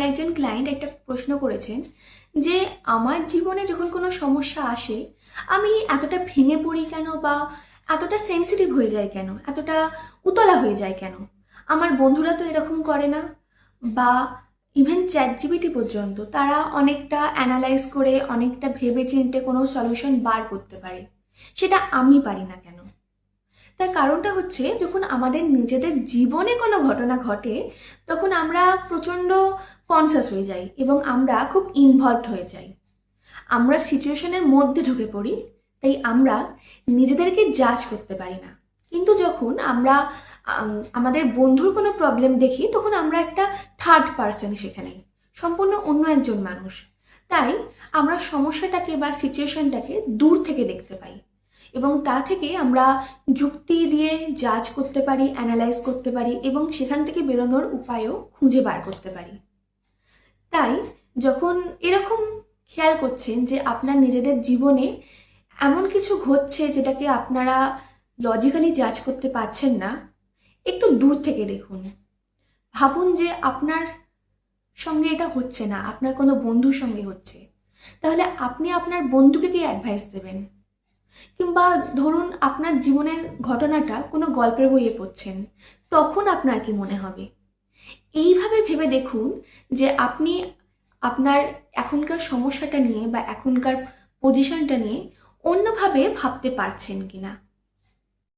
আমার একজন ক্লায়েন্ট একটা প্রশ্ন করেছেন যে আমার জীবনে যখন কোনো সমস্যা আসে আমি এতটা ভেঙে পড়ি কেন, বা এতটা সেন্সিটিভ হয়ে যায় কেন, এতটা উতলা হয়ে যায় কেন। আমার বন্ধুরা তো এরকম করে না, বা ইভেন চ্যাট জিপিটি পর্যন্ত তারা অনেকটা অ্যানালাইজ করে অনেকটা ভেবে চিন্তে কোনো সলিউশন বার করতে পারে, সেটা আমি পারি না কেন। তার কারণটা হচ্ছে, যখন আমাদের নিজেদের জীবনে কোনো ঘটনা ঘটে তখন আমরা প্রচণ্ড কনসাস হয়ে যাই এবং আমরা খুব ইনভলভড হয়ে যাই, আমরা সিচুয়েশনের মধ্যে ঢুকে পড়ি, তাই আমরা নিজেদেরকে জাজ করতে পারি না। কিন্তু যখন আমরা আমাদের বন্ধুর কোনো প্রবলেম দেখি তখন আমরা একটা থার্ড পার্সন, সেখানে সম্পূর্ণ অন্য একজন মানুষ। তাই আমরা সমস্যাটাকে বা সিচুয়েশনটাকে দূর থেকে দেখতে পাই এবং তা থেকে আমরা যুক্তি দিয়ে জাজ করতে পারি, অ্যানালাইজ করতে পারি এবং সেখান থেকে বেরোনোর উপায়ও খুঁজে বার করতে পারি। তাই যখন এরকম খেয়াল করছেন যে আপনার নিজেদের জীবনে এমন কিছু ঘটছে যেটাকে আপনারা লজিক্যালি জাজ করতে পারছেন না, একটু দূর থেকে দেখুন। ভাবুন যে আপনার সঙ্গে এটা হচ্ছে না, আপনার কোনো বন্ধুর সঙ্গে হচ্ছে, তাহলে আপনি আপনার বন্ধুকে কি অ্যাডভাইস দেবেন? কিংবা ধরুন আপনার জীবনের ঘটনাটা কোনো গল্পের বইয়ে পড়ছেন, তখন আপনার কি মনে হবে? এইভাবে ভেবে দেখুন যে আপনি আপনার এখনকার সমস্যাটা নিয়ে বা এখনকার পজিশনটা নিয়ে অন্যভাবে ভাবতে পারছেন কিনা।